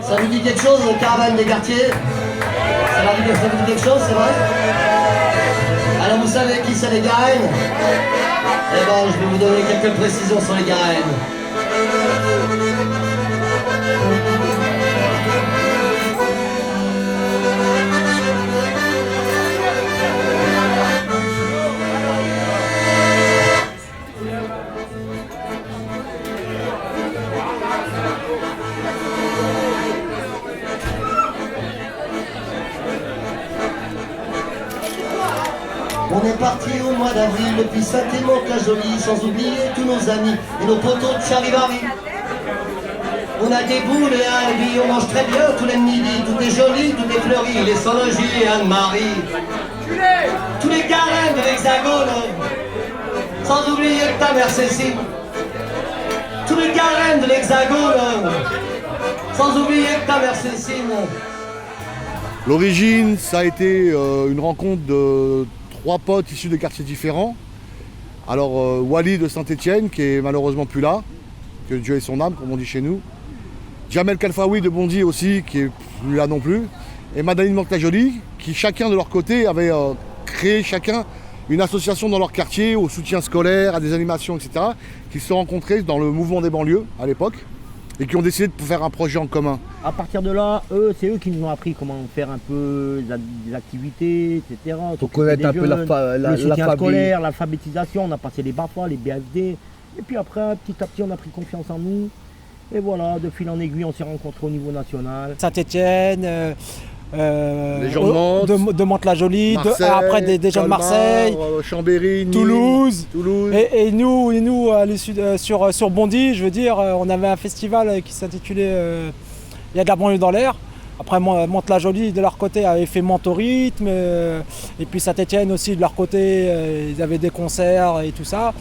Ça vous dit quelque chose, caravane des quartiers? Ça vous dit quelque chose, c'est vrai? Alors vous savez qui c'est les Garennes? Eh ben, je vais vous donner quelques précisions sur les Garennes. On est parti au mois d'avril depuis Saint-Émond-la-Jolie, sans oublier tous nos amis et nos potos de Charivari. On a des boules et Albi, on mange très bien tous les midis, tout est joli, tout est fleuri, les Sonologies et Anne-Marie. Tous les Garennes de l'Hexagone, sans oublier ta mère Cécile. Tous les Garennes de l'Hexagone, sans oublier ta mère Cécile. L'origine, ça a été une rencontre de 3 potes issus de quartiers différents. Alors Wally de Saint-Étienne, qui est malheureusement plus là, que Dieu ait son âme, comme on dit chez nous. Jamel Kalfaoui de Bondy aussi, qui est plus là non plus. Et Madeleine Mantes-la-Jolie, qui chacun de leur côté avait créé chacun une association dans leur quartier, au soutien scolaire, à des animations, etc. Qui se sont rencontrés dans le mouvement des banlieues à l'époque et qui ont décidé de faire un projet en commun. À partir de là, c'est eux qui nous ont appris comment faire un peu des activités, etc. Pour connaître un peu le soutien scolaire, l'alphabétisation, on a passé les BAFA, les BFD. Et puis après, petit à petit, on a pris confiance en nous. Et voilà, de fil en aiguille, on s'est rencontrés au niveau national. Saint-Étienne, les gens de Mantes-la-Jolie, après des gens de Marseille, Chambéry, Toulouse. Et nous à l'issue sur Bondy, je veux dire, on avait un festival qui s'intitulait Il y a de la banlieue dans l'air. Après Mantes-la-Jolie de leur côté avait fait Mentorythme, et puis Saint-Étienne aussi de leur côté, ils avaient des concerts et tout ça.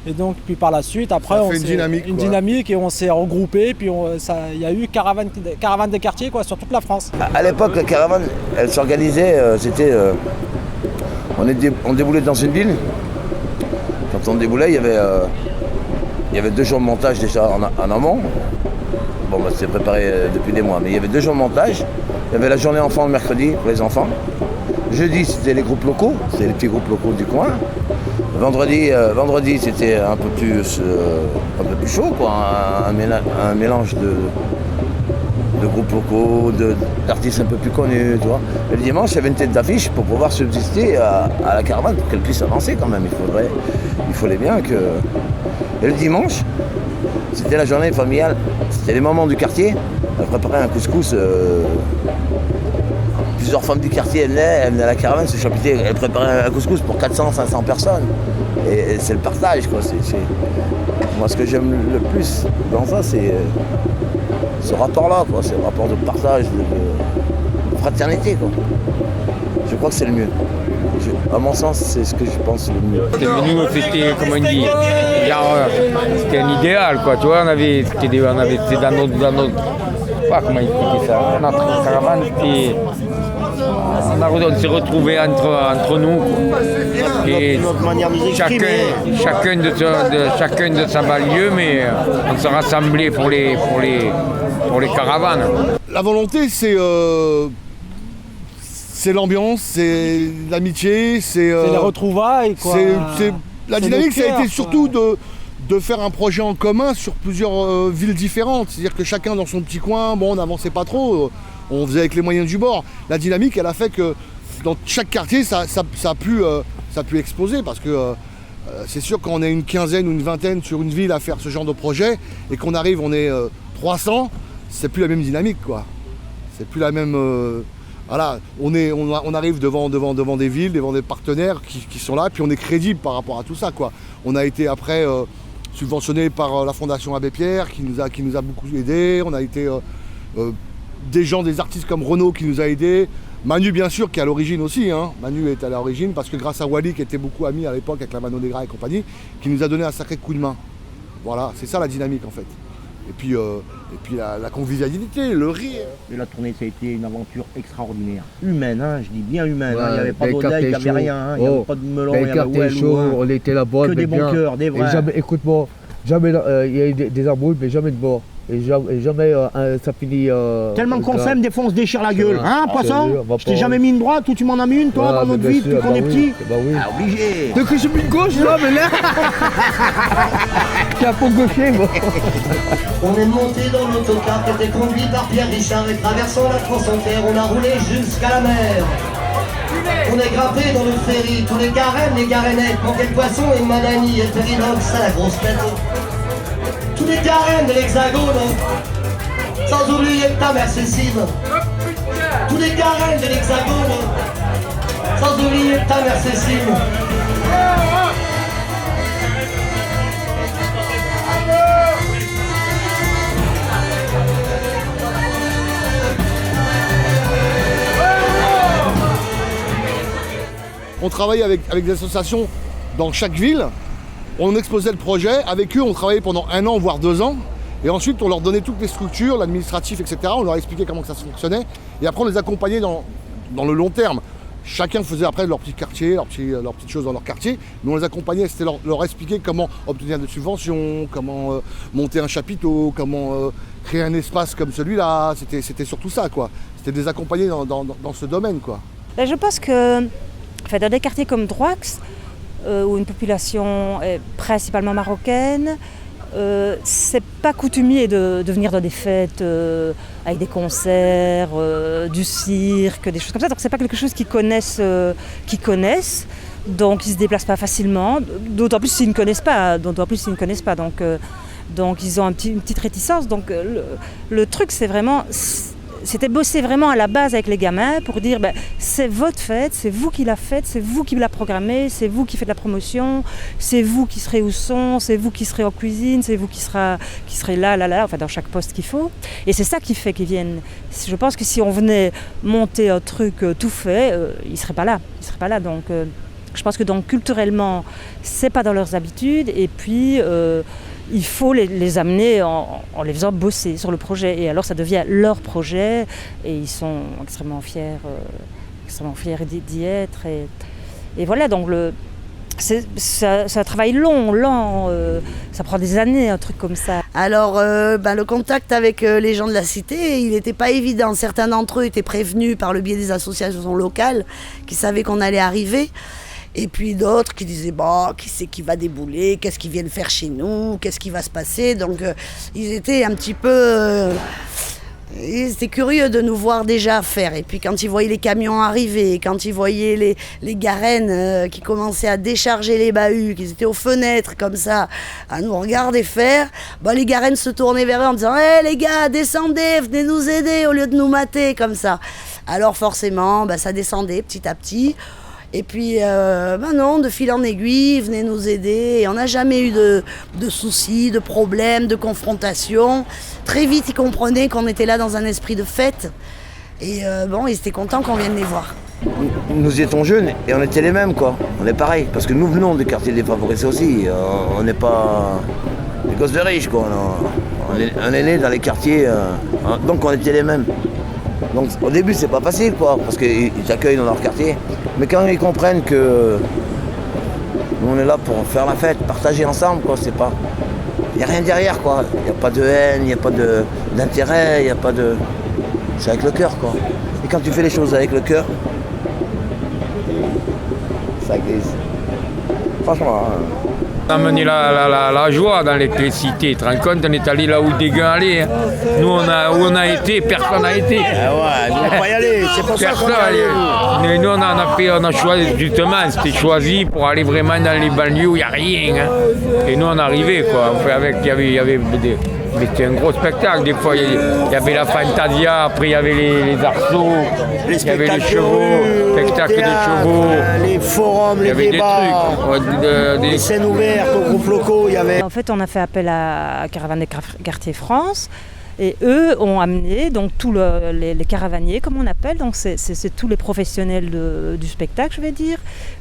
Et donc puis par la suite après on fait une dynamique et on s'est regroupé, puis il y a eu caravane des quartiers quoi, sur toute la France. À l'époque la caravane elle s'organisait, on déboulait dans une ville. Quand on déboulait il y avait 2 jours de montage déjà en amont. Bon bah c'était préparé depuis des mois, mais il y avait 2 jours de montage. Il y avait la journée enfant le mercredi pour les enfants. Jeudi c'était les groupes locaux, c'était les petits groupes locaux du coin. Vendredi c'était un peu plus chaud quoi, un mélange de groupes locaux, d'artistes un peu plus connus, tu vois. Et le dimanche il y avait une tête d'affiche pour pouvoir subsister à la caravane pour qu'elle puisse avancer quand même. Il fallait bien que. Et le dimanche, c'était la journée familiale, c'était les mamans du quartier. Elles préparaient un couscous. Plusieurs femmes du quartier, elles venaient à la caravane se chapiter, elles préparaient un couscous pour 400-500 personnes. Et c'est le partage, quoi. Moi, ce que j'aime le plus dans ça, c'est ce rapport-là, quoi. C'est le rapport de partage, de fraternité, quoi. Je crois que c'est le mieux. À mon sens, c'est ce que je pense le mieux. C'était, comment on dit, c'était un idéal, quoi. Tu vois, on avait dans notre comment expliquer ça, notre caravane, on s'est retrouvés entre nous. Et chacun de sa banlieue, mais on se rassemblait pour les caravanes. La volonté, c'est l'ambiance, c'est l'amitié, c'est les retrouvailles, quoi. La dynamique, ça a été surtout de faire un projet en commun sur plusieurs villes différentes. C'est-à-dire que chacun dans son petit coin, bon, on n'avançait pas trop, on faisait avec les moyens du bord. La dynamique, elle a fait que dans chaque quartier, ça a pu exploser parce que c'est sûr quand on est une quinzaine ou une vingtaine sur une ville à faire ce genre de projet et qu'on arrive, on est 300, c'est plus la même dynamique, quoi. C'est plus la même... Voilà, on arrive devant des villes, devant des partenaires qui sont là, puis on est crédible par rapport à tout ça, quoi. On a été après subventionné par la Fondation Abbé Pierre qui nous a beaucoup aidés. On a été des artistes comme Renaud qui nous a aidés. Manu bien sûr qui est à l'origine aussi, hein. Manu est à l'origine parce que grâce à Wally qui était beaucoup ami à l'époque avec la Mano Negra et compagnie, qui nous a donné un sacré coup de main. Voilà, c'est ça la dynamique en fait. Et puis la convivialité, le rire. Et la tournée, ça a été une aventure extraordinaire. Humaine, hein, je dis bien humaine. Ouais, hein. Il n'y avait pas d'oseille, il n'y avait rien. Hein. Il n'y avait pas de melon, il n'y avait chaud, on était là-bas. que des bons cœurs, des vrais. Écoute-moi, Jamais, il y a eu des embrouilles, mais jamais de mort. Et jamais ça finit. Tellement qu'on s'aime, des fois on se déchire la gueule. Hein, poisson? Je t'ai jamais mis une droite ou tu m'en as mis une, toi, dans notre vie, depuis qu'on est petit? Bah oui. Ah, obligé. De que j'ai mis une gauche, là, mais là. J'ai un peu gaucher, moi. On est monté dans l'autocar qui était conduit par Pierre Richard et traversant la France entière, on a roulé jusqu'à la mer. On est grimpé dans le ferry, tous les garennes, les garennettes, manquaient de poisson et Madani et Périnox à la grosse tête. Tous les garennes de l'Hexagone, sans oublier ta mère Cécile. Tous les garennes de l'Hexagone, sans oublier ta mère Cécile. On travaille avec des associations dans chaque ville. On exposait le projet. Avec eux, on travaillait pendant 1 an, voire 2 ans. Et ensuite, on leur donnait toutes les structures, l'administratif, etc. On leur expliquait comment ça fonctionnait. Et après, on les accompagnait dans le long terme. Chacun faisait après leur petit quartier, leurs petites choses dans leur quartier. Mais on les accompagnait, c'était leur expliquer comment obtenir des subventions, comment monter un chapiteau, comment créer un espace comme celui-là. C'était surtout ça, quoi. C'était de les accompagner dans ce domaine, quoi. Je pense que dans des quartiers comme Droix, où une population est principalement marocaine, c'est pas coutumier de venir dans des fêtes avec des concerts, du cirque, des choses comme ça. Donc c'est pas quelque chose qu'ils connaissent. Donc ils se déplacent pas facilement. D'autant plus s'ils ne connaissent pas. Donc ils ont une petite réticence. Donc le truc c'était bosser vraiment à la base avec les gamins pour dire c'est votre fête, c'est vous qui la faites, c'est vous qui la programmez, c'est vous qui faites la promotion, c'est vous qui serez au son, c'est vous qui serez en cuisine, c'est vous qui serez là, enfin dans chaque poste qu'il faut. Et c'est ça qui fait qu'ils viennent. Je pense que si on venait monter un truc tout fait, ils ne seraient pas là. Donc je pense que culturellement, c'est pas dans leurs habitudes. Et puis il faut les amener en les faisant bosser sur le projet. Et alors ça devient leur projet et ils sont extrêmement fiers d'y être. Et voilà, donc c'est un travail lent, ça prend des années, un truc comme ça. Alors le contact avec les gens de la cité, il n'était pas évident. Certains d'entre eux étaient prévenus par le biais des associations locales qui savaient qu'on allait arriver. Et puis d'autres qui disaient qui c'est qui va débouler, qu'est-ce qu'ils viennent faire chez nous, qu'est-ce qui va se passer. Donc ils étaient un petit peu ils étaient curieux de nous voir déjà faire. Et puis quand ils voyaient les camions arriver, quand ils voyaient les garennes qui commençaient à décharger les bahuts, qu'ils étaient aux fenêtres comme ça à nous regarder faire, les garennes se tournaient vers eux en disant « les gars, descendez, venez nous aider au lieu de nous mater » comme ça. Alors forcément, ça descendait petit à petit. Et puis, non, de fil en aiguille, ils venaient nous aider. Et on n'a jamais eu de soucis, de problèmes, de confrontations. Très vite, ils comprenaient qu'on était là dans un esprit de fête. Et ils étaient contents qu'on vienne les voir. Nous étions jeunes et on était les mêmes, quoi. On est pareil, parce que nous venons des quartiers défavorisés aussi. On n'est pas des gosses de riches, quoi. On est nés dans les quartiers, donc on était les mêmes. Donc au début c'est pas facile quoi, parce qu'ils t'accueillent dans leur quartier. Mais quand ils comprennent que nous on est là pour faire la fête, partager ensemble quoi, c'est pas. Il n'y a rien derrière quoi. Il n'y a pas de haine, il n'y a pas d'intérêt, il n'y a pas de. C'est avec le cœur quoi. Et quand tu fais les choses avec le cœur, ça glisse. Franchement. On a mené la joie dans les cités. Tu te rends compte, on est allé là où des gars allaient. Nous, où on a été, personne n'a été. Ah ouais, nous, on va pas y aller. C'est pour ça qu'on est allé. Nous, on a choisi, justement, c'était choisi pour aller vraiment dans les banlieues où il n'y a rien. Hein. Et nous, on arrivait, quoi. Il y avait mais c'était un gros spectacle. Des fois, il y avait la Fantasia, après il y avait les arceaux, il y avait les chevaux, spectacles de chevaux. Les forums, les débats, les scènes ouvertes aux groupes locaux. En fait, on a fait appel à Caravane des Quartiers France. Et eux ont amené donc tous les caravaniers, comme on appelle, donc c'est tous les professionnels du spectacle, je vais dire,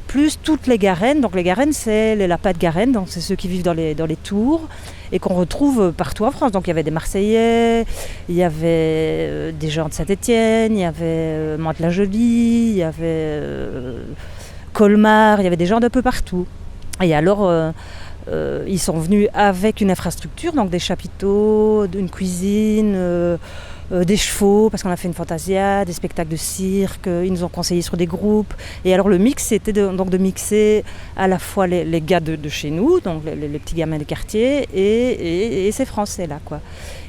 plus toutes les garennes. Donc les garennes, c'est les lapins de Garenne, donc c'est ceux qui vivent dans les tours et qu'on retrouve partout en France. Donc il y avait des Marseillais, il y avait des gens de Saint-Étienne, il y avait Mantes-la-Jolie, il y avait Colmar, il y avait des gens d'un peu partout. Et alors Ils sont venus avec une infrastructure, donc des chapiteaux, une cuisine, des chevaux, parce qu'on a fait une fantasia, des spectacles de cirque, ils nous ont conseillé sur des groupes. Et alors le mix, c'était de mixer à la fois les gars de chez nous, donc les petits gamins des quartiers, et ces Français-là, quoi.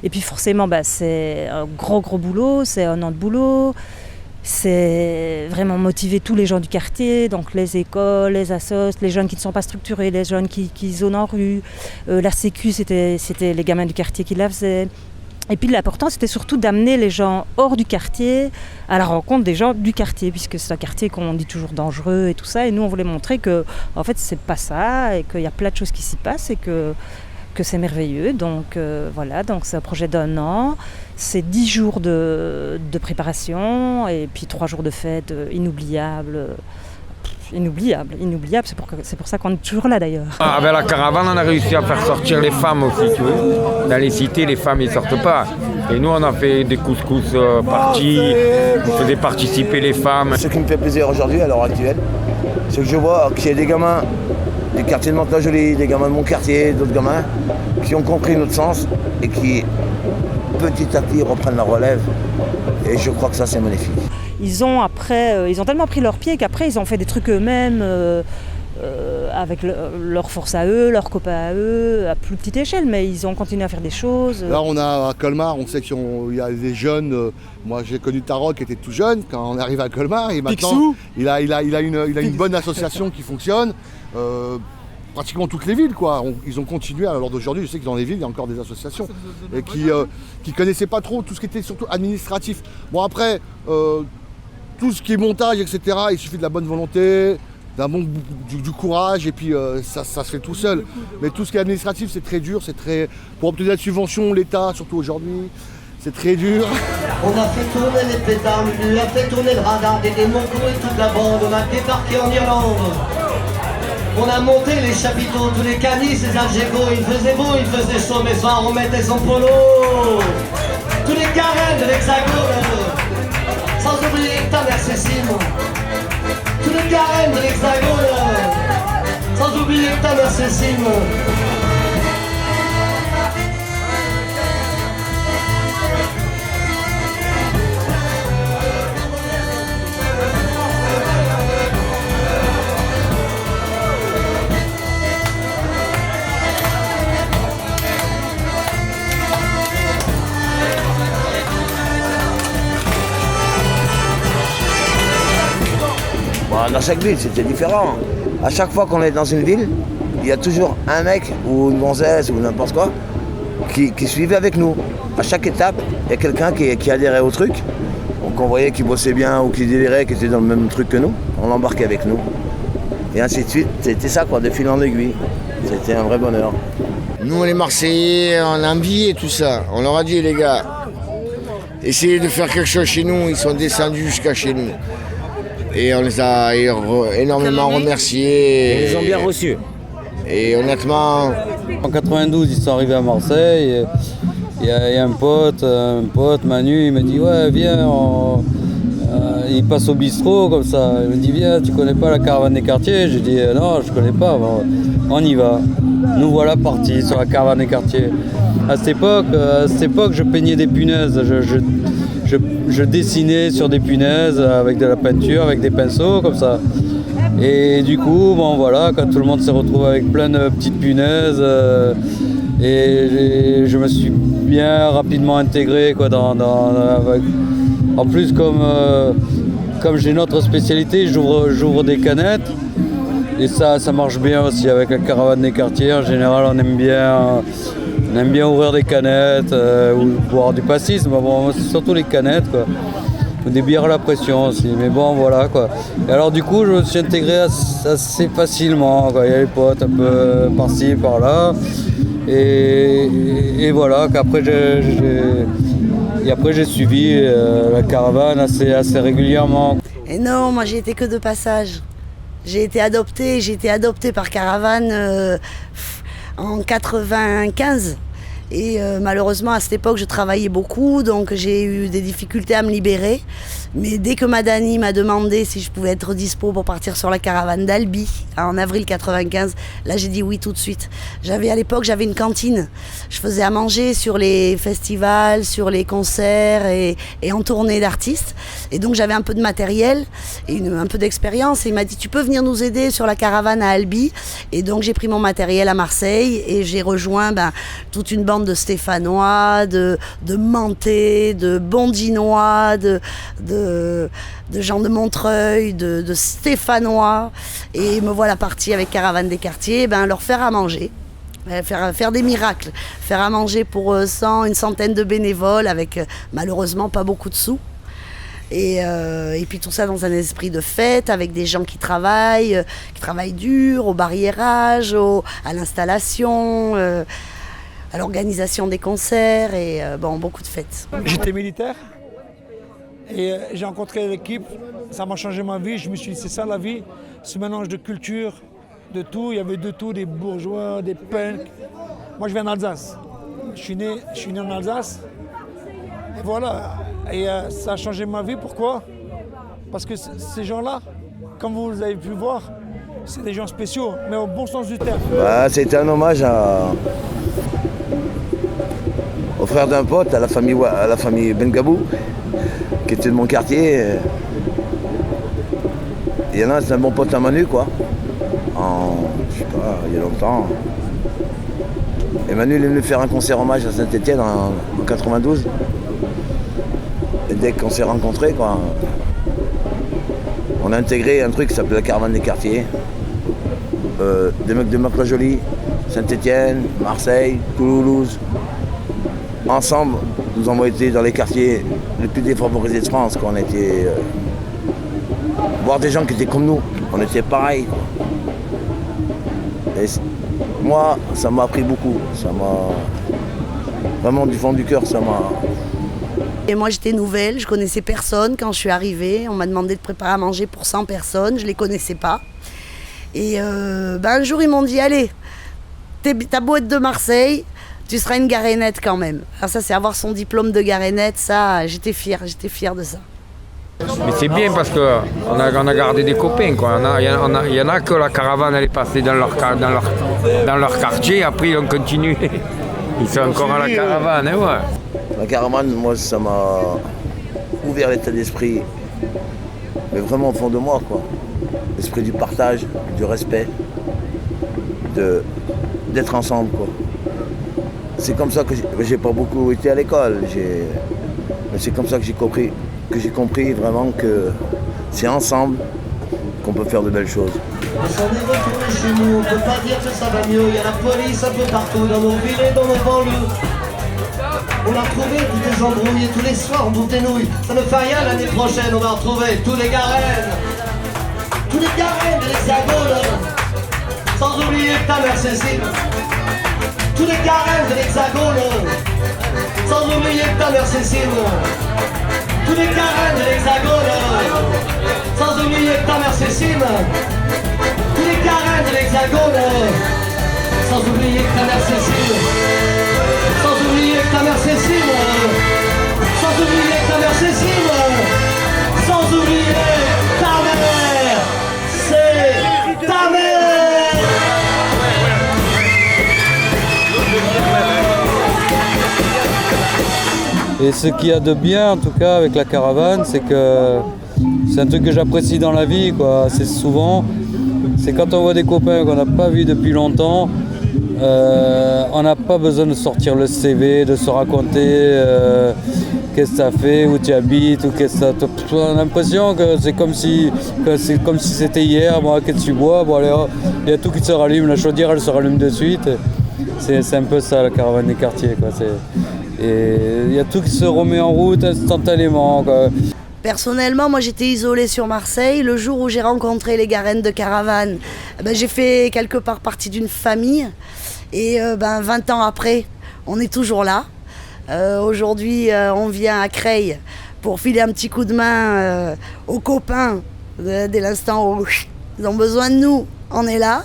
Et puis forcément, c'est un gros boulot, c'est un an de boulot. C'est vraiment motiver tous les gens du quartier, donc les écoles, les assos, les jeunes qui ne sont pas structurés, les jeunes qui zonent en rue. La sécu, c'était les gamins du quartier qui la faisaient. Et puis l'important, c'était surtout d'amener les gens hors du quartier à la rencontre des gens du quartier, puisque c'est un quartier qu'on dit toujours dangereux et tout ça. Et nous, on voulait montrer que, en fait, c'est pas ça, et qu'il y a plein de choses qui s'y passent, et que c'est merveilleux. Donc voilà, donc c'est un projet d'1 an. C'est 10 jours de préparation, et puis 3 jours de fête inoubliables. Inoubliable, c'est pour ça qu'on est toujours là d'ailleurs. Avec la caravane, on a réussi à faire sortir les femmes aussi, tu vois. Dans les cités, les femmes, ils sortent pas. Et nous, on a fait des couscous parties, on faisait participer les femmes. Ce qui me fait plaisir aujourd'hui, à l'heure actuelle, c'est que je vois qu'il y a des gamins du quartier de Mantes-la-Jolie, des gamins de mon quartier, d'autres gamins, qui ont compris notre sens et qui, petit à petit, reprennent la relève. Et je crois que ça, c'est magnifique. Ils ont tellement pris leurs pieds qu'après ils ont fait des trucs eux-mêmes avec leur force à eux, leurs copains à eux, à plus petite échelle, mais ils ont continué à faire des choses. Là on a à Colmar, on sait qu'il y a des jeunes, moi j'ai connu Tarok qui était tout jeune quand on arrive à Colmar, et maintenant il a une bonne association qui fonctionne. Pratiquement toutes les villes, quoi. Ils ont continué, alors d'aujourd'hui, je sais que dans les villes, il y a encore des associations et qui connaissaient pas trop tout ce qui était surtout administratif. Bon après, tout ce qui est montage, etc., il suffit de la bonne volonté, du courage, et puis ça se fait tout seul. Mais tout ce qui est administratif, c'est très dur, pour obtenir la subvention, l'État, surtout aujourd'hui, c'est très dur. On a fait tourner les pétards, on a fait tourner le radar des démons et toute la bande, on a débarqué en Irlande. On a monté les chapiteaux, tous les canis, les algécos, il faisait beau, il faisait chaud, mais ça on mettait son polo. Tous les carènes de l'Hexagone, sans oublier ta mère Cécile. Tous les carènes de l'Hexagone, sans oublier ta mère Cécile. Dans chaque ville, c'était différent. À chaque fois qu'on est dans une ville, il y a toujours un mec ou une gonzesse ou n'importe quoi qui suivait avec nous. À chaque étape, il y a quelqu'un qui adhérait au truc, qu'on voyait qui bossait bien ou qui délirait, qui était dans le même truc que nous. On l'embarquait avec nous. Et ainsi de suite. C'était ça, quoi, de fil en aiguille. C'était un vrai bonheur. Nous, les Marseillais, on a envié tout ça. On leur a dit, les gars, essayez de faire quelque chose chez nous. Ils sont descendus jusqu'à chez nous. Et on les a énormément remerciés. Ils les ont bien reçus. Et honnêtement... En 92, ils sont arrivés à Marseille. Il y a un pote, Manu, il me dit « Ouais, viens, il passe au bistrot comme ça. » Il me dit « Viens, tu connais pas la caravane des quartiers ?» J'ai dit « Non, je connais pas, on y va. » Nous voilà partis sur la caravane des quartiers. À cette époque, je peignais des punaises. Je dessinais sur des punaises avec de la peinture, avec des pinceaux comme ça. Et du coup, bon voilà, quand tout le monde s'est retrouvé avec plein de petites punaises, et je me suis bien rapidement intégré, quoi, en plus, comme j'ai une autre spécialité, j'ouvre des canettes. Et ça marche bien aussi avec la caravane des quartiers. En général, on aime bien ouvrir des canettes ou boire du pastis, mais bon, c'est surtout les canettes, quoi. Ou des bières à la pression aussi, mais bon, voilà, quoi. Et alors du coup, je me suis intégré assez facilement, quoi. Il y a les potes un peu par-ci, par-là, et voilà, qu'après j'ai suivi la caravane assez régulièrement. Et non, moi j'ai été que de passage. J'ai été adoptée par Caravane en 95. Et malheureusement, à cette époque, je travaillais beaucoup, donc j'ai eu des difficultés à me libérer. Mais dès que Madani m'a demandé si je pouvais être dispo pour partir sur la caravane d'Albi, en avril 95, là j'ai dit oui tout de suite. À l'époque, j'avais une cantine. Je faisais à manger sur les festivals, sur les concerts et en tournée d'artistes. Et donc j'avais un peu de matériel et un peu d'expérience. Et il m'a dit, tu peux venir nous aider sur la caravane à Albi. Et donc j'ai pris mon matériel à Marseille et j'ai rejoint toute une bande de Stéphanois, de Mantais, de Bondinois, de gens de Montreuil, de Stéphanois. Et me voilà partie avec Caravane des Quartiers, leur faire à manger. Faire des miracles, faire à manger pour une centaine de bénévoles avec malheureusement pas beaucoup de sous. Et puis tout ça dans un esprit de fête, avec des gens qui travaillent dur, au barriérage, à l'installation, à l'organisation des concerts et beaucoup de fêtes. J'étais militaire et j'ai rencontré l'équipe, ça m'a changé ma vie, je me suis dit c'est ça la vie, ce mélange de culture, de tout, il y avait de tout, des bourgeois, des punks. Moi je viens d'Alsace, je suis né en Alsace. Et voilà, et ça a changé ma vie, pourquoi? Parce que ces gens-là, comme vous avez pu voir, c'est des gens spéciaux, mais au bon sens du terme. C'était un hommage au frère d'un pote, à la famille Bengabou, qui était de mon quartier. Il y en a, c'est un bon pote à Manu, quoi. Je sais pas, il y a longtemps. Et Manu, il est venu faire un concert hommage à Saint-Étienne en 92. Et dès qu'on s'est rencontrés, quoi, on a intégré un truc qui s'appelait la Caravane des Quartiers. Des mecs de Marc-la-Jolie, Saint-Étienne, Marseille, Toulouse. Ensemble, nous avons été dans les quartiers les plus défavorisés de France. On était voir des gens qui étaient comme nous. On était pareil. Et moi, ça m'a appris beaucoup. Ça m'a vraiment du fond du cœur, ça m'a. Et moi j'étais nouvelle, je connaissais personne quand je suis arrivée. On m'a demandé de préparer à manger pour 100 personnes, je les connaissais pas. Et un jour ils m'ont dit allez, t'as beau être de Marseille, tu seras une garénette quand même. Alors ça c'est avoir son diplôme de garénette, ça j'étais fière de ça. Mais c'est bien parce qu'on a gardé des copains, quoi. Il y en a que la caravane elle est passée dans leur quartier, après ils ont continué. Ils sont encore à la caravane, hein, ouais. La caravane, moi, ça m'a ouvert l'état d'esprit, mais vraiment au fond de moi, quoi. L'esprit du partage, du respect, d'être ensemble, quoi. C'est comme ça que j'ai pas beaucoup été à l'école, mais c'est comme ça que j'ai compris vraiment que c'est ensemble qu'on peut faire de belles choses. On s'en est retrouvé chez nous, on peut pas dire que ça va mieux. Il y a la police un peu partout, dans nos villes et dans nos banlieues. On a retrouvé tous les embrouillés, tous les soirs on bouffe des nouilles. Ça ne fait rien, l'année prochaine on va retrouver tous les Garennes de l'Hexagone. Sans oublier ta mère Cécile. Tous les Garennes de l'Hexagone. Sans oublier ta mère Cécile. Tous les Garennes de l'Hexagone. Sans oublier ta mère Cécile. Tous les Garennes de l'Hexagone. Sans oublier ta mère Cécile. Sans oublier ta mère Cécile. Sans oublier ta mère Cécile. Sans oublier ta mère. C'est ta mère. Et ce qu'il y a de bien en tout cas avec la caravane, c'est que c'est un truc que j'apprécie dans la vie, quoi. C'est souvent, c'est quand on voit des copains qu'on n'a pas vus depuis longtemps, on n'a pas besoin de sortir le CV, de se raconter qu'est-ce que ça fait, où tu habites, ou qu'est-ce que ça. On a l'impression que c'est comme si c'était hier. Bon, qu'est-ce que tu bois, bon, allez, il y a tout qui se rallume, la chaudière elle se rallume de suite. C'est un peu ça la caravane des quartiers, quoi. Et il y a tout qui se remet en route instantanément, quoi. Personnellement, moi j'étais isolée sur Marseille. Le jour où j'ai rencontré les Garennes de caravane, j'ai fait quelque part partie d'une famille. Et 20 ans après, on est toujours là. Aujourd'hui, on vient à Creil pour filer un petit coup de main aux copains. Dès l'instant où ils ont besoin de nous, on est là.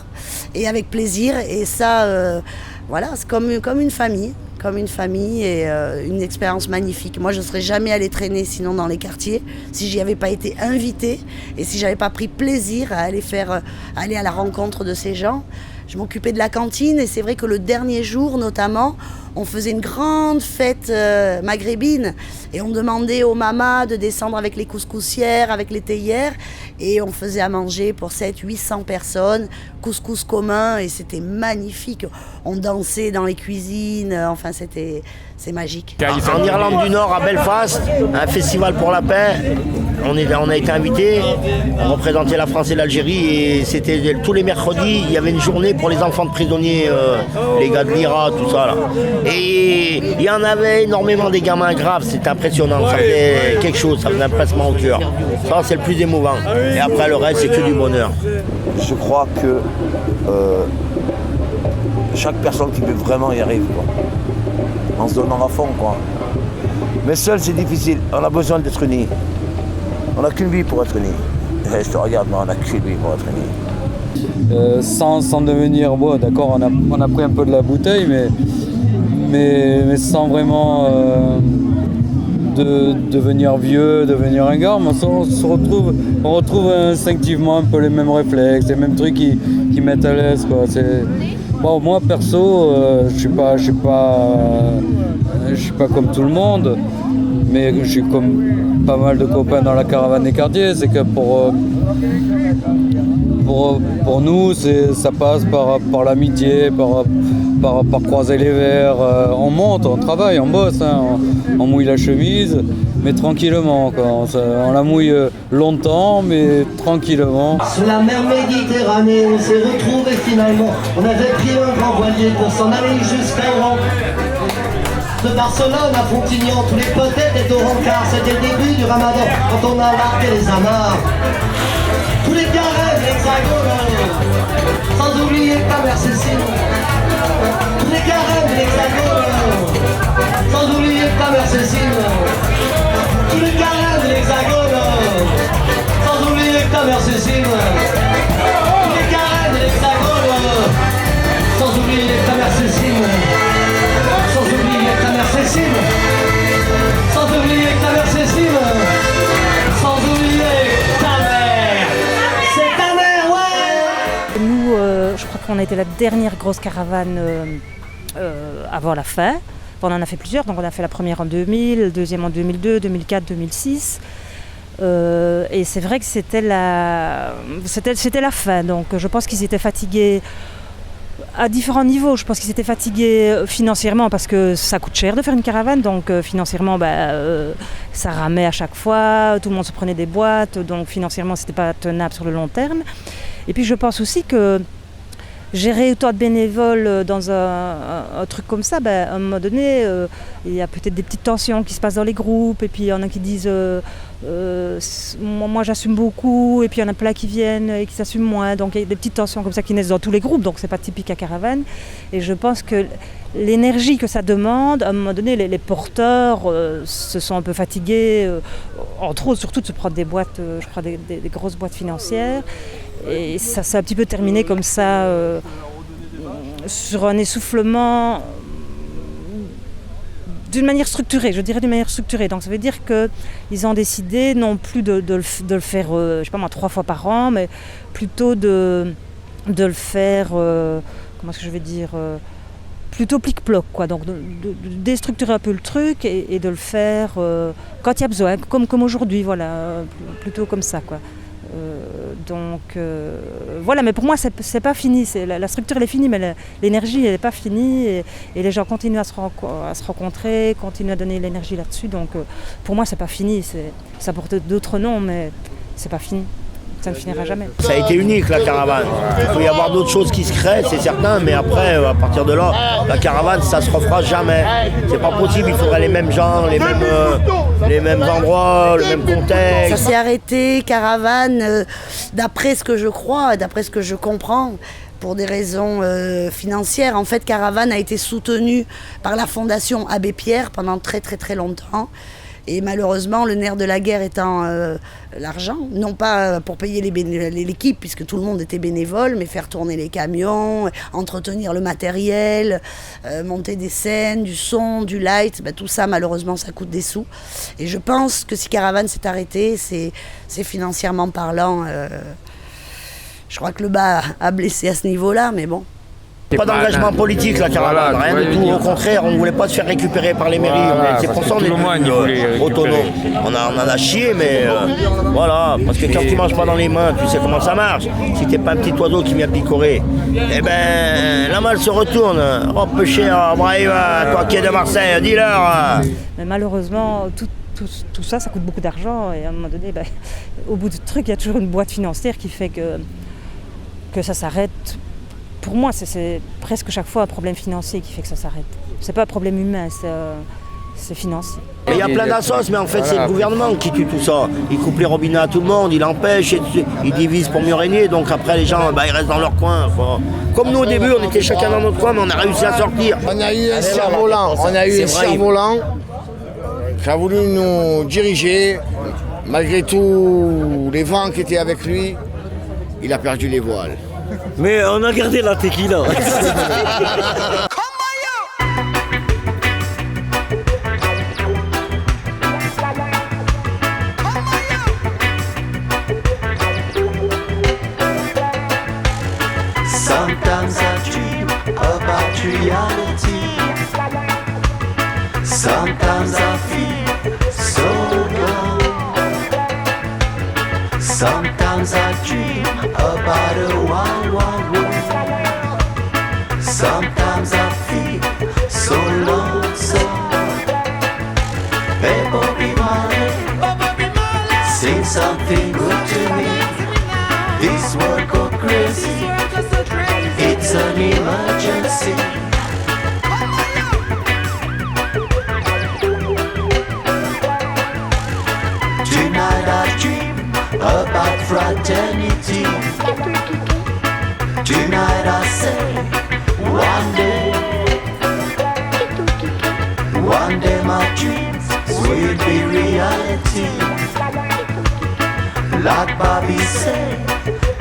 Et avec plaisir. Et ça, voilà, c'est comme une famille. comme une famille et une expérience magnifique. Moi, je ne serais jamais allée traîner sinon dans les quartiers si j'y avais pas été invitée et si j'avais pas pris plaisir à aller à la rencontre de ces gens. Je m'occupais de la cantine et c'est vrai que le dernier jour notamment, on faisait une grande fête maghrébine et on demandait aux mamas de descendre avec les couscoussières, avec les théières et on faisait à manger pour 700-800 personnes, couscous commun et c'était magnifique. On dansait dans les cuisines, enfin c'est magique. En Irlande du Nord, à Belfast, un festival pour la paix, on a été invités, on représentait la France et l'Algérie et c'était tous les mercredis, il y avait une journée pour les enfants de prisonniers, les gars de l'IRA, tout ça là. Et il y en avait énormément des gamins graves, c'était impressionnant, ça faisait quelque chose, ça faisait un pincement au cœur. Ça c'est le plus émouvant. Et après le reste c'est que du bonheur. Je crois que chaque personne qui veut vraiment y arrive, quoi. En se donnant à fond, quoi. Mais seul c'est difficile, on a besoin d'être unis. On n'a qu'une vie pour être unis. Et je te regarde, moi, on n'a qu'une vie pour être unis. Sans devenir, bon, d'accord, on a pris un peu de la bouteille, mais sans vraiment devenir vieux, devenir ringard, mais on retrouve instinctivement un peu les mêmes réflexes, les mêmes trucs qui mettent à l'aise, quoi. Bon, moi perso, je suis pas comme tout le monde, mais je suis comme pas mal de copains dans la caravane des quartiers. C'est que pour nous, ça passe par l'amitié, par croiser les verres. On monte, on travaille, on bosse, hein, on mouille la chemise, mais tranquillement, quoi. On la mouille longtemps, mais tranquillement. Sur la mer Méditerranée, on s'est retrouvés finalement. On avait pris un grand voilier pour s'en aller jusqu'à Oran. De Barcelone à Fontignan, tous les potes étaient au rencard. C'était le début du ramadan, quand on a largué les amarres. Tous les carrés de l'Hexagone, sans oublier Camer-Cécile. Tous les carrés de l'Hexagone, sans oublier Camer-Cécile. Tous les carrés de l'Hexagone, sans oublier Camer-Cécile. Tous les carrés de l'Hexagone, sans oublier Camer-Cécile. Sans oublier Camer-Cécile. Sans oublier Camer-Cécile. Sans oublier ta mère. C'est ta mère, ouais. Nous, je crois qu'on a été la dernière grosse caravane avant la fin. On en a fait plusieurs, donc on a fait la première en 2000, la deuxième en 2002, 2004, 2006. Et c'est vrai que c'était la fin, donc je pense qu'ils étaient fatigués à différents niveaux. Je pense qu'ils étaient fatigués financièrement parce que ça coûte cher de faire une caravane, donc financièrement ça ramait à chaque fois, tout le monde se prenait des boîtes, donc financièrement c'était pas tenable sur le long terme. Et puis je pense aussi que gérer autant de bénévoles dans un truc comme ça, à un moment donné, il y a peut-être des petites tensions qui se passent dans les groupes, et puis il y en a qui disent moi j'assume beaucoup, et puis il y en a plein qui viennent et qui s'assument moins, donc il y a des petites tensions comme ça qui naissent dans tous les groupes, donc c'est pas typique à caravane. Et je pense que l'énergie que ça demande, à un moment donné, les porteurs se sont un peu fatigués, entre autres surtout de se prendre des boîtes, je crois des grosses boîtes financières. Et ça s'est un petit peu terminé comme ça, sur un essoufflement d'une manière structurée, je dirais d'une manière structurée. Donc ça veut dire qu'ils ont décidé non plus de le faire, je sais pas moi, 3 fois par an, mais plutôt de le faire, comment est-ce que je vais dire, plutôt plic-ploc, quoi. Donc de déstructurer un peu le truc et de le faire quand il y a besoin, comme aujourd'hui, voilà, plutôt comme ça, quoi. Voilà, mais pour moi c'est pas fini, la structure elle est finie, mais l'énergie elle n'est pas finie, et les gens continuent à se rencontrer, continuent à donner l'énergie là-dessus, donc pour moi c'est pas fini, ça porte d'autres noms, mais c'est pas fini, ça ne finira jamais. Ça a été unique la caravane, il peut y avoir d'autres choses qui se créent, c'est certain, mais après à partir de là, la caravane ça se refera jamais, c'est pas possible, il faudrait les mêmes gens, les mêmes endroits, le même contexte. Ça s'est arrêté, caravane, d'après ce que je crois, d'après ce que je comprends, pour des raisons financières. En fait, caravane a été soutenue par la fondation Abbé Pierre pendant très très très longtemps, Et malheureusement, le nerf de la guerre étant l'argent, non pas pour payer l'équipe, puisque tout le monde était bénévole, mais faire tourner les camions, entretenir le matériel, monter des scènes, du son, du light, tout ça, malheureusement, ça coûte des sous. Et je pense que si Caravane s'est arrêté, c'est financièrement parlant, je crois que le bas a blessé à ce niveau-là, mais bon. Pas d'engagement politique, la Caravane, voilà, rien du tout. Au contraire, on ne voulait pas se faire récupérer par les mairies. Voilà, c'est pour ça qu'on est autonome. On en a chié, mais voilà. Parce que quand tu ne manges pas dans les mains, tu sais comment ça marche. Si tu n'es pas un petit oiseau qui vient picorer, eh ben la malle se retourne. Oh, peu cher, brave, toi qui es de Marseille, dis-leur. Mais malheureusement, tout ça, ça coûte beaucoup d'argent. Et à un moment donné, au bout du truc, il y a toujours une boîte financière qui fait que ça s'arrête. Pour moi, c'est presque chaque fois un problème financier qui fait que ça s'arrête. C'est pas un problème humain, c'est financier. Il y a plein d'assos, mais en fait, c'est le gouvernement qui tue tout ça. Il coupe les robinets à tout le monde, il empêche, il divise pour mieux régner. Donc après, les gens, ils restent dans leur coin. Comme nous, au début, on était chacun dans notre coin, mais on a réussi à sortir. On a eu un cerf-volant, qui a voulu nous diriger. Malgré tous les vents qui étaient avec lui, il a perdu les voiles. Mais on a gardé la tequila. Sometimes I dream about reality. Sometimes I feel so low. Sometimes I dream about a wild, wild world. Sometimes I feel so lonesome. Hey, Bobby Marley, sing something good to me. This world go crazy. It's an emergency. Tonight I dream about fraternity. Tonight I say, one day my dreams will be reality. Like Bobby said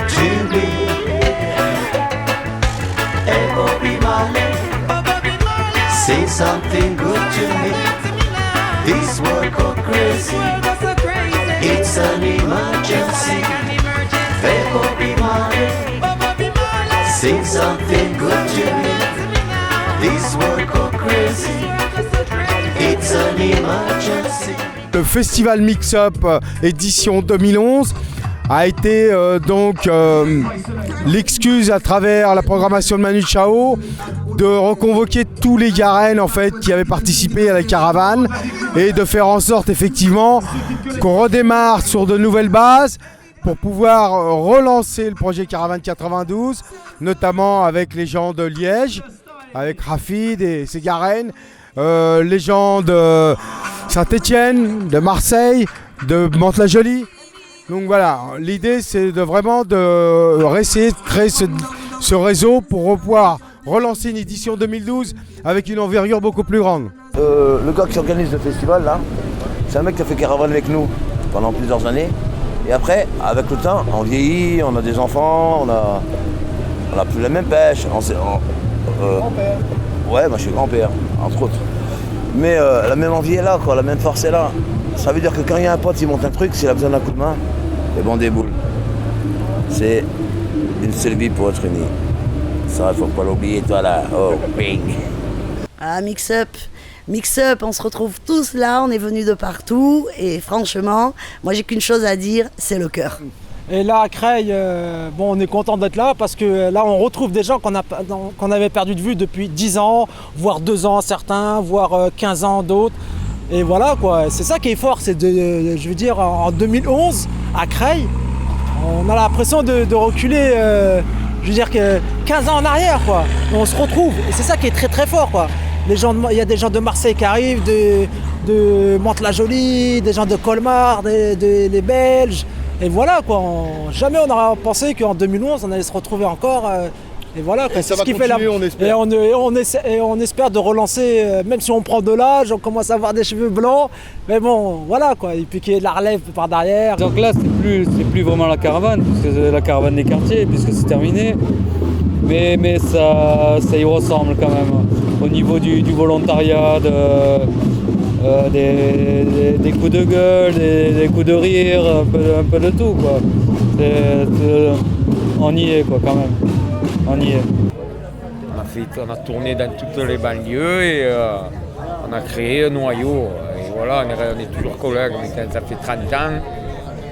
to me, hey Bobby Marley, say something good to me. This world go crazy. It's an emergency. Hey Bobby Marley, sing something good to me. This world go crazy. It's an emergency. Le festival Mix-Up édition 2011 a été l'excuse à travers la programmation de Manu Chao de reconvoquer tous les Garennes en fait qui avaient participé à la caravane et de faire en sorte effectivement qu'on redémarre sur de nouvelles bases pour pouvoir relancer le projet Caravane 92, notamment avec les gens de Liège, avec Rafid et ses Garennes, les gens de Saint-Étienne, de Marseille, de Mantes-la-Jolie. Donc voilà, l'idée c'est vraiment de essayer de créer ce réseau pour pouvoir relancer une édition 2012 avec une envergure beaucoup plus grande. Le gars qui organise le festival là, c'est un mec qui a fait caravane avec nous pendant plusieurs années. Et après, avec le temps, on vieillit, on a des enfants, on a plus la même pêche. Ouais, moi je suis grand-père, entre autres. Mais la même envie est là, quoi, la même force est là. Ça veut dire que quand il y a un pote qui monte un truc, s'il a besoin d'un coup de main, c'est bon des boules. C'est une seule vie pour être unis. Ça, il faut pas l'oublier, toi là. Oh, bing. Ah, Mix-Up, on se retrouve tous là, on est venus de partout. Et franchement, moi j'ai qu'une chose à dire, c'est le cœur. Et là, à Creil, on est content d'être là parce que là, on retrouve des gens qu'on avait perdu de vue depuis 10 ans, voire 2 ans certains, voire 15 ans d'autres. Et voilà, quoi. C'est ça qui est fort, c'est je veux dire, en 2011, à Creil, on a l'impression de reculer, je veux dire, que 15 ans en arrière, quoi. On se retrouve, et c'est ça qui est très très fort, quoi. Il y a des gens de Marseille qui arrivent, de Mantes-la-Jolie, des gens de Colmar, les Belges. Et voilà, quoi. Jamais on n'aurait pensé qu'en 2011, on allait se retrouver encore Et voilà, Et ça c'est va ce qui fait continuer, on espère. Et on espère de relancer, même si on prend de l'âge, on commence à avoir des cheveux blancs. Mais bon, voilà quoi. Et puis qu'il y ait de la relève par derrière. Donc là, c'est plus vraiment la caravane, puisque c'est la caravane des quartiers, puisque c'est terminé. Mais ça y ressemble quand même. Au niveau du volontariat, des coups de gueule, des coups de rire, un peu de tout quoi. On y est quoi quand même. On y est. On a tourné dans toutes les banlieues et on a créé un noyau. Et voilà, on est toujours collègues, ça fait 30 ans.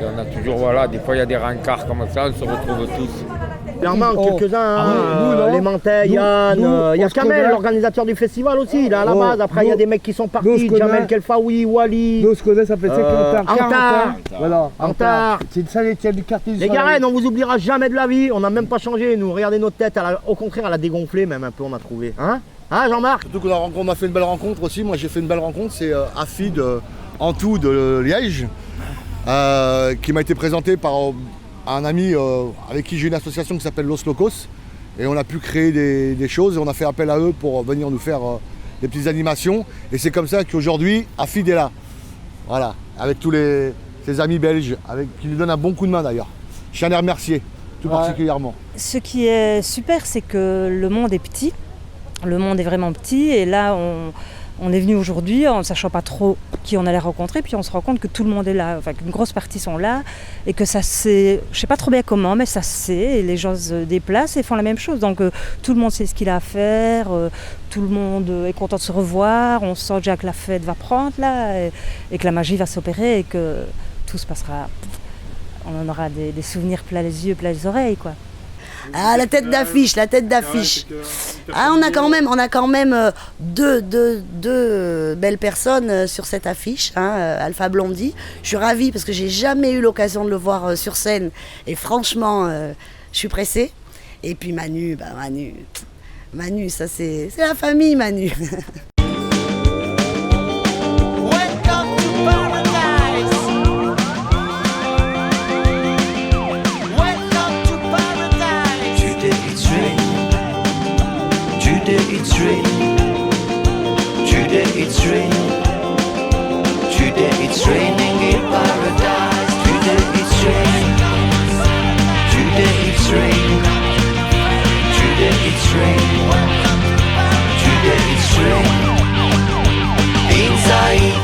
Et on a toujours, voilà, des fois il y a des rencarts comme ça, on se retrouve tous. Il en manque quelques-uns, les Mantais, Yann, il y a Kamel, l'organisateur du festival aussi, il est à la base. Après, il y a des mecs qui sont partis, Jamel Kelfaoui, Wally. Nous, on se connaît, ça fait 50 ans. Antar. Voilà, Antar. C'est une Saint-Étienne du quartier du Les Soleil. Garennes, on vous oubliera jamais de la vie, on n'a même pas changé, nous. Regardez notre tête, au contraire, elle a dégonflé même un peu, on a trouvé. Hein Jean-Marc? Surtout qu'on a fait une belle rencontre aussi. Moi, j'ai fait une belle rencontre. C'est Afid Antou de Liège, qui m'a été présenté par un ami avec qui j'ai une association qui s'appelle Los Locos. Et on a pu créer des choses et on a fait appel à eux pour venir nous faire des petites animations. Et c'est comme ça qu'aujourd'hui, Afid est là. Voilà, avec tous ses amis belges, qui lui donnent un bon coup de main d'ailleurs. Je tiens à les remercier, tout particulièrement. Ce qui est super, c'est que le monde est petit. Le monde est vraiment petit et là on est venu aujourd'hui en ne sachant pas trop qui on allait rencontrer, puis on se rend compte que tout le monde est là, enfin qu'une grosse partie sont là et que ça c'est, je sais pas trop bien comment, mais ça c'est, et les gens se déplacent et font la même chose. Donc tout le monde sait ce qu'il a à faire, tout le monde est content de se revoir, on sent déjà que la fête va prendre là et que la magie va s'opérer et que tout se passera, on en aura des souvenirs plein les yeux, plein les oreilles quoi. Ah, la tête d'affiche. Ah, on a quand même deux belles personnes sur cette affiche, Alpha Blondy. Je suis ravie parce que j'ai jamais eu l'occasion de le voir sur scène et franchement, je suis pressée. Et puis Manu, Manu, ça c'est la famille Manu. It's raining. Today it's raining. Today it's raining in paradise. Today it's raining. Today it's raining. Today it's raining. Today it's raining. Inside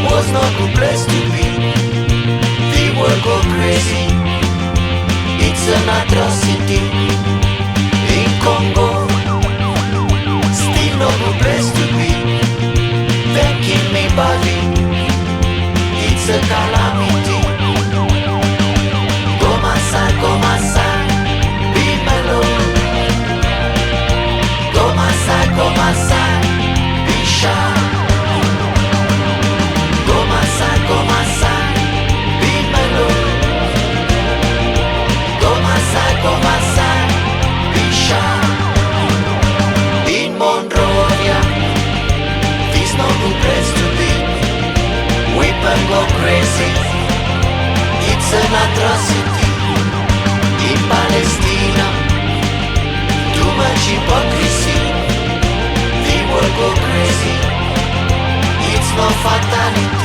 was not a good place to be. The world go crazy. It's an atrocity. In Congo, still no good place to be. Thanking me body, it's a calamity. Go my side, be mellow. Go my side, be shy. Go my side, be mellow. Go my side, be shy. In Monrovia, this no good place to be. Women go crazy, it's an atrocity. In Palestina, too much hypocrisy. The world go crazy, it's no fatality.